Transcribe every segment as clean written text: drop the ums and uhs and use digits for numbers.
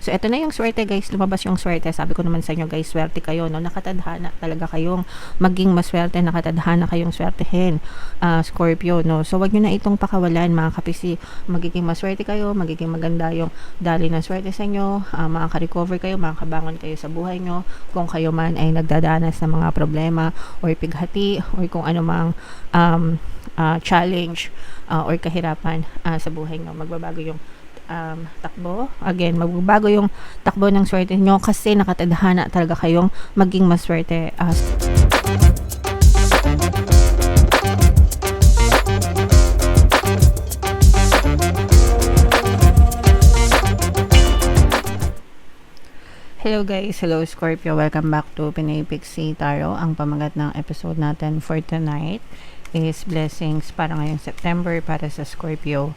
So, eto na yung swerte guys, lumabas yung swerte. Sabi ko naman sa inyo guys, swerte kayo, no? Nakatadhana talaga kayong maging maswerte, nakatadhana kayong swertehin, Scorpio, no? So, wag nyo na itong pakawalan mga kapiksi. Magiging maswerte kayo, magiging maganda yung dali ng swerte sa inyo, makaka-recover kayo, makakabangon kayo sa buhay nyo. Kung kayo man ay nagdadanas ng mga problema or pighati or kung ano mang challenge or kahirapan sa buhay nyo, magbabago yung takbo. Again, magbabago yung takbo ng swerte nyo kasi nakatadhana talaga kayong maging maswerte. Hello guys, hello Scorpio, welcome back to Pinay Pixie Tarot. Ang pamagat ng episode natin for tonight is blessings para ngayong September para sa Scorpio,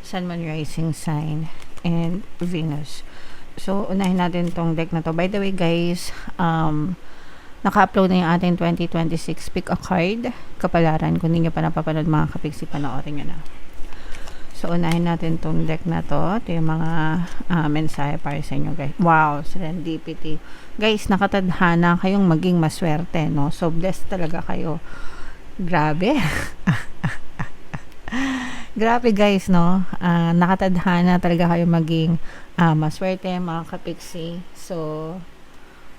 Sun, Moon, Rising Sign, and Venus. So, unahin natin tong deck na to. By the way guys, naka-upload na yung ating 2026 Pick a Card kapalaran. Kung hindi nyo pa napapanood mga kapiksi, panoorin nyo na. So, unahin natin tong deck na to. Ito yung mga mensahe para sa inyo guys. Wow, serendipity. Guys, nakatadhana kayong maging maswerte, no? So, blessed talaga kayo. Grabe. Grabe guys, no? Nakatadhana talaga kayo maging maswerte, mga kapiksi. So,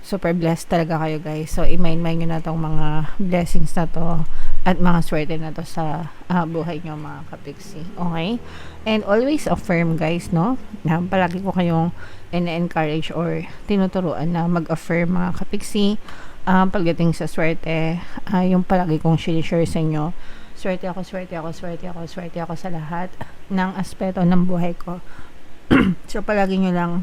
super blessed talaga kayo guys. So, i-mind nyo na tong mga blessings na to at mga swerte na to sa buhay nyo mga kapiksi. Okay? And always affirm guys, no? Palagi ko kayong ina-encourage or tinuturuan na mag-affirm mga kapiksi. Pagdating sa swerte, yung palagi kong share sa inyo, swerte ako, swerte ako, swerte ako, swerte ako sa lahat ng aspeto ng buhay ko. So, palagi nyo lang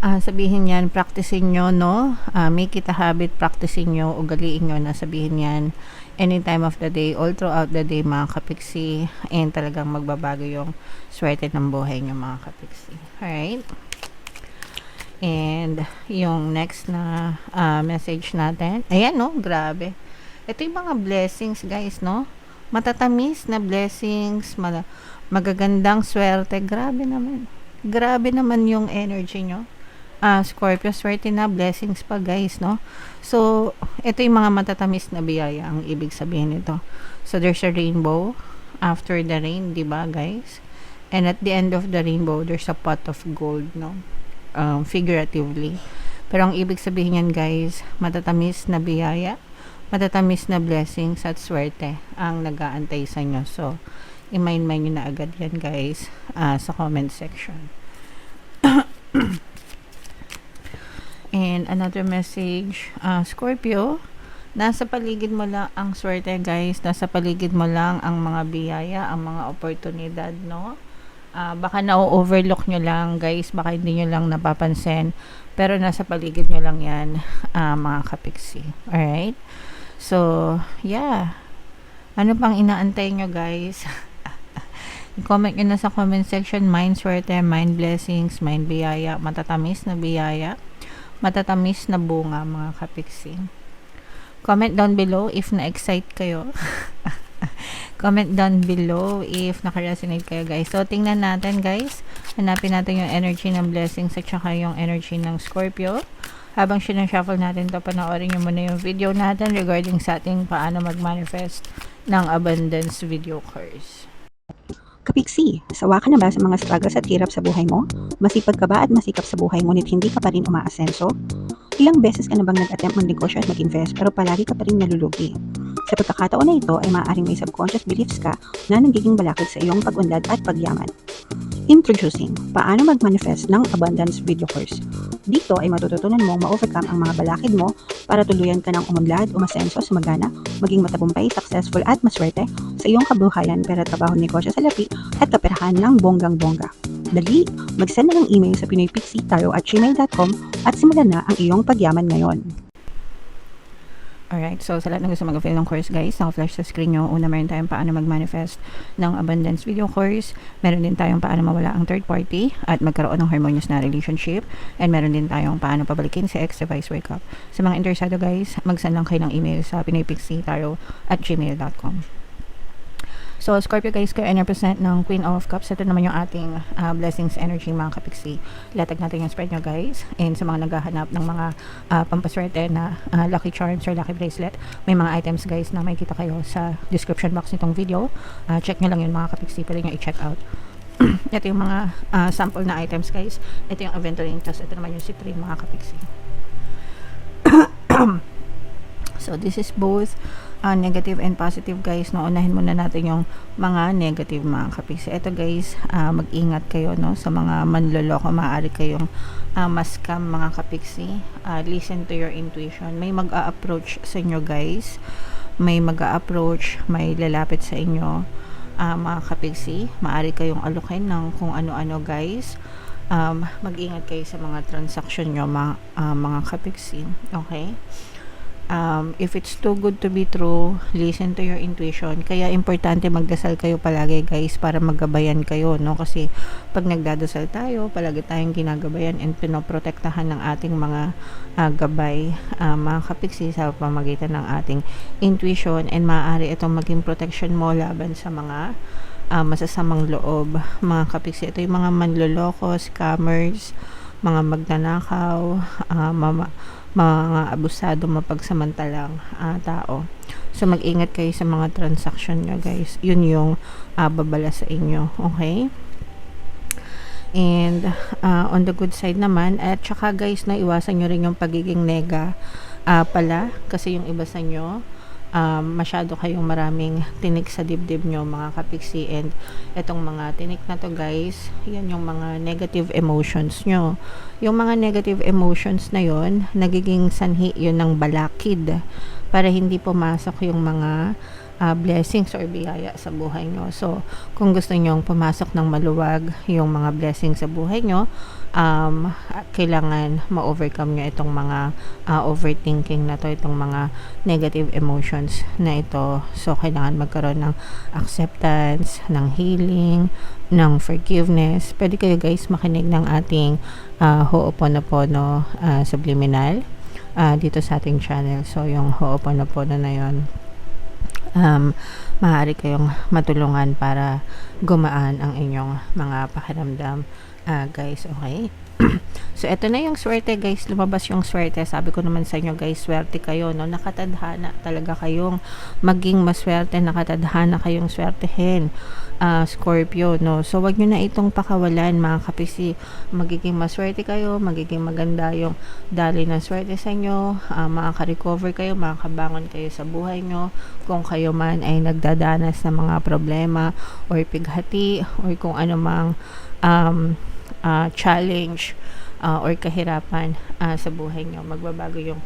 sabihin yan, practicing nyo, no? Make it a habit, practicing nyo, ugaliin nyo na sabihin yan any time of the day, all throughout the day, mga kapiksi, and talagang magbabago yung swerte ng buhay nyo, mga kapiksi. Alright? And yung next na message natin, ayan, no? Grabe. Ito yung mga blessings, guys, no? Matatamis na blessings, magagandang swerte. Grabe naman. Grabe naman yung energy nyo. Scorpio, swerte na, blessings pa guys, no? So, ito yung mga matatamis na biyaya ang ibig sabihin nito. So, there's a rainbow after the rain, di ba guys? And at the end of the rainbow, there's a pot of gold, no? Figuratively. Pero ang ibig sabihin yan guys, matatamis na biyaya, matatamis na blessings at swerte ang nag-aantay sa inyo. So, i-mind nyo na agad yan guys sa comment section. And another message, Scorpio, nasa paligid mo lang ang swerte guys, nasa paligid mo lang ang mga biyaya, ang mga oportunidad, no? Baka na-overlook nyo lang guys, baka hindi nyo lang napapansin, pero nasa paligid nyo lang yan, mga kapiksi. Alright? So, yeah. Ano pang inaantay nyo guys? I-comment nyo na sa comment section, mind swerte, mind blessings, mind biyaya, matatamis na biyaya, matatamis na bunga, mga kapiksi. Comment down below if na-excite kayo. Comment down below if naka-resonate kayo guys. So, tingnan natin guys. Hanapin natin yung energy ng blessings at saka yung energy ng Scorpio. Habang sinashuffle natin to, panoorin nyo muna yung video natin regarding sa ating paano mag-manifest ng abundance video course. Kapiksi, sawa ka na ba sa mga struggles at hirap sa buhay mo? Masipag ka ba at masikap sa buhay ngunit hindi ka pa rin umaasenso? Ilang beses ka na bang nag-attempt mag-negosyo at mag-invest pero palagi ka pa rin nalulugi? Sa pagkakataon na ito ay maaaring may subconscious beliefs ka na nagiging balakid sa iyong pag-unlad at pagyaman. Introducing, paano mag-manifest ng abundance video course. Dito ay matututunan mong ma-overcome ang mga balakid mo para tuluyan ka ng umunlad, umasenso, sumagana, maging matagumpay, successful at maswerte sa iyong kabuhayan, pera, trabaho, negosyo, salapi at kaperahan ng bonggang-bongga. Dali, mag-send na ng email sa pinoypixie@gmail.com at simulan na ang iyong pagyaman ngayon. Alright, so sa lahat ng gusto mag-avail ng course guys, naka-flash sa screen nyo. Una, meron tayong paano mag-manifest ng abundance video course. Meron din tayong paano mawala ang third party at magkaroon ng harmonious na relationship. And meron din tayong paano pabalikin si ex sa vice breakup. Sa mga interesado guys, mag-send lang kayo ng email sa pinoypixie@gmail.com. So, Scorpio guys, kayo ay represent ng Queen of Cups. Ito naman yung ating blessings energy mga kapiksi. Latag natin yung spread nyo guys. And sa mga naghahanap ng mga pampaswerte na lucky charms or lucky bracelet, may mga items guys na may kita kayo sa description box nitong video. Check nyo lang yun mga kapiksi. Pwede nyo i-check out. Ito yung mga sample na items guys. Ito yung aventurine. Tapos ito naman yung citrine mga kapiksi. So, this is both negative and positive guys. No, unahin muna natin yung mga negative mga kapiksi. Ito guys, mag-ingat kayo no sa mga manloloko. Maaari kayong ma-scam mga kapiksi. Listen to your intuition. May mag-a-approach sa inyo guys. May mag-a-approach, may lalapit sa inyo mga kapiksi. Maaari kayong alukin ng kung ano-ano guys. Mag-ingat kayo sa mga transaction nyo mga kapiksi. Okay? If it's too good to be true, listen to your intuition. Kaya importante magdasal kayo palagi guys para maggabayan kayo, no? Kasi pag nagdadasal tayo, palagi tayong ginagabayan and pinoprotektahan ng ating mga gabay, mga kapiksi sa pamamagitan ng ating intuition, and maaari itong maging protection mo laban sa mga masasamang loob, mga kapiksi. Ito yung mga manloloko, scammers, mga magnanakaw, mga abusado, mapagsamantalang tao. So mag-ingat kayo sa mga transaction nyo guys. Yun yung babala sa inyo. Okay? And on the good side naman, at saka guys, na iwasan nyo rin yung pagiging nega pala. Kasi yung iba sa nyo, masyado kayong maraming tinik sa dibdib nyo mga kapiksi, and etong mga tinik na to guys, yan yung mga negative emotions nyo. Yung mga negative emotions na yon, nagiging sanhi yun ng balakid para hindi pumasok yung mga blessings or biyaya sa buhay nyo. So, kung gusto nyong pumasok ng maluwag yung mga blessings sa buhay nyo, kailangan ma-overcome nyo itong mga overthinking na to, itong mga negative emotions na ito. So, kailangan magkaroon ng acceptance, ng healing, ng forgiveness. Pwede kayo guys makinig ng ating Ho'oponopono subliminal dito sa ating channel. So, yung Ho'oponopono na yon, maaari kayong matulungan para gumaan ang inyong mga pakiramdam guys. Okay? So, eto na yung swerte guys. Lumabas yung swerte. Sabi ko naman sa inyo guys, swerte kayo, no? Nakatadhana talaga kayong maging maswerte. Nakatadhana kayong swertehin, Scorpio, no? So, wag nyo na itong pakawalan mga kapisi. Magiging maswerte kayo, magiging maganda yung daloy ng swerte sa inyo. Makaka-recover kayo, makakabangon kayo sa buhay nyo. Kung kayo man ay nagdadanas ng mga problema or pighati or kung ano mang challenge or kahirapan sa buhay nyo, magbabago yung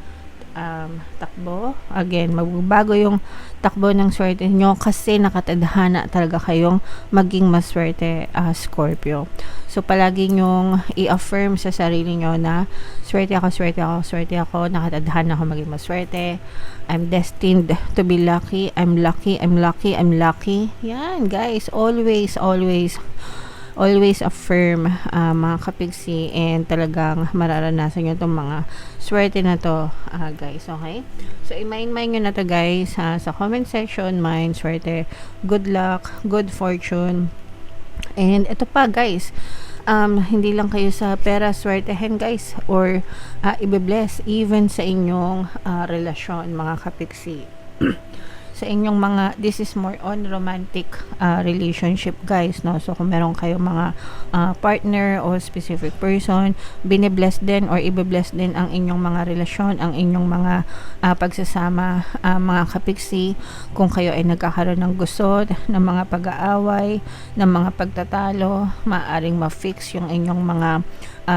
takbo. Again, magbabago yung takbo ng swerte nyo kasi nakatadhana talaga kayong maging maswerte, Scorpio. So, palagi nyong i-affirm sa sarili nyo na swerte ako, swerte ako, swerte ako, nakatadhana ako maging maswerte. I'm destined to be lucky. I'm lucky, I'm lucky, I'm lucky. Yan, guys. Always, always affirm mga kapigsi, and talagang mararanasan nyo itong mga swerte na to guys. Okay? So, i-mind nyo na to guys sa comment section. Mind, swerte, good luck, good fortune. And ito pa guys, hindi lang kayo sa pera swertehin guys, or i-bless even sa inyong relasyon mga kapigsi. Sa inyong mga, this is more on romantic relationship guys, no? So, kung meron kayong mga partner o specific person, binibless din or i-bless din ang inyong mga relasyon, ang inyong mga pagsasama mga kapigsi. Kung kayo ay nagkakaroon ng gusot, ng mga pag-aaway, ng mga pagtatalo, maaaring ma-fix yung inyong mga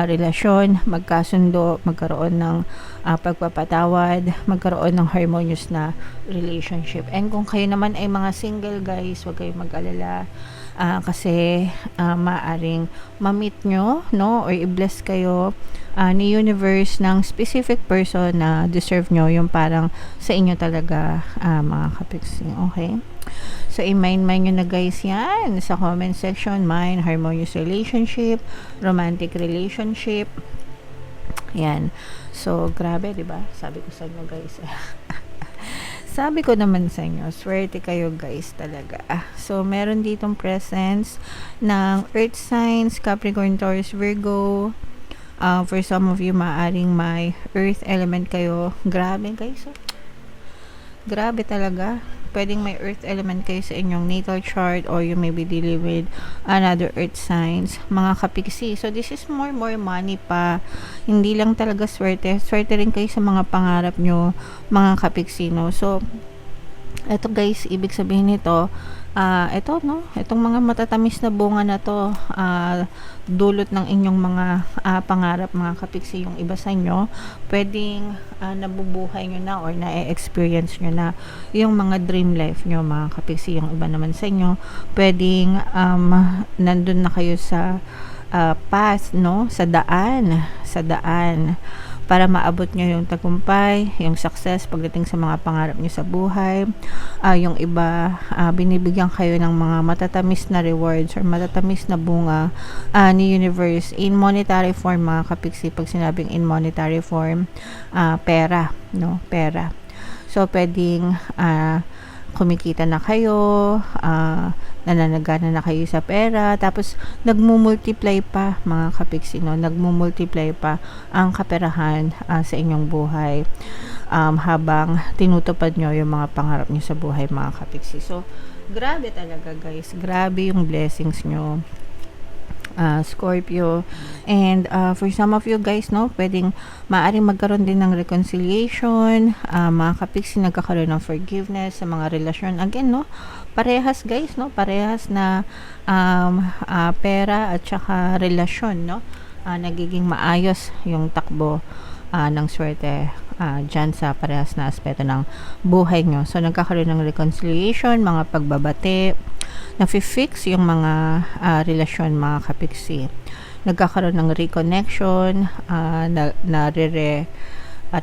relasyon, magkasundo, magkaroon ng pagpapatawad, magkaroon ng harmonious na relationship. And kung kayo naman ay mga single guys, huwag kayong mag-alala kasi maaaring ma-meet nyo, no, or i-bless kayo ni universe ng specific person na deserve nyo, yung parang sa inyo talaga mga kapiksi. Okay? So, i-mind nyo na guys yan sa comment section. Mind, harmonious relationship, romantic relationship. Yan. So, grabe, diba? Sabi ko sa inyo guys. Sabi ko naman sa inyo, swerte kayo guys talaga. So, meron ditong presence ng Earth signs, Capricorn, Taurus, Virgo. For some of you, maaring may Earth element kayo. Grabe guys. Oh. Grabe talaga. Pwedeng may Earth element kayo sa inyong natal chart or you may be dealing with another Earth signs. Mga kapiksi. So, this is more money pa. Hindi lang talaga swerte. Swerte rin kayo sa mga pangarap nyo, mga kapiksi, no? So, eto guys, ibig sabihin nito, ito, no? Itong mga matatamis na bunga na to, dulot ng inyong mga pangarap, mga kapiksi, yung iba sa inyo, pwedeng nabubuhay nyo na or na-experience nyo na yung mga dream life nyo, mga kapiksi. Yung iba naman sa inyo, pwedeng nandun na kayo sa path, no? Sa daan para maabot nyo yung tagumpay, yung success pagdating sa mga pangarap nyo sa buhay. Yung iba, binibigyan kayo ng mga matatamis na rewards or matatamis na bunga ni universe in monetary form, mga kapiksi. Pag sinabing in monetary form, pera, no? Pera. So, pwedeng kumikita na kayo, nananagana na kayo sa pera, tapos nagmumultiply pa, mga kapiksi, no? Nagmumultiply pa ang kaperahan sa inyong buhay habang tinutupad nyo yung mga pangarap nyo sa buhay, mga kapiksi. So, grabe talaga guys, grabe yung blessings nyo, Scorpio. And for some of you guys, no, pwedeng maaring magkaroon din ng reconciliation, mga kapiksi, nagkakaroon ng forgiveness sa mga relasyon. Again, no, parehas guys, no, parehas na pera at saka relasyon, no, nagiging maayos yung takbo ng swerte dyan sa parehas na aspeto ng buhay nyo. So, nagkakaroon ng reconciliation, mga pagbabati, na-fix yung mga relasyon, mga kapiksi. Nagkakaroon ng reconnection, ano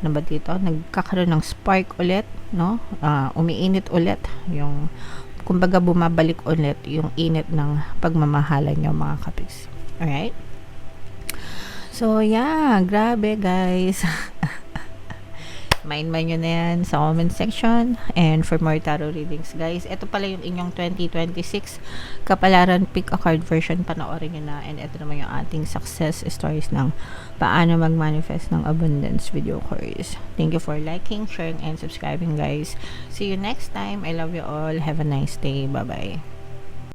ba dito? Nagkakaroon ng spark ulit, no? Umiinit ulit yung, kumbaga bumabalik ulit yung init ng pagmamahalan nyo, mga kapiksi. Alright? So, yeah, grabe guys. Mind nyo na yan sa comment section. And for more tarot readings, guys, ito pala yung inyong 2026 kapalaran pick a card version. Panoorin nyo na. And ito naman yung ating success stories ng paano mag-manifest ng abundance video course. Thank you for liking, sharing, and subscribing, guys. See you next time. I love you all. Have a nice day. Bye-bye.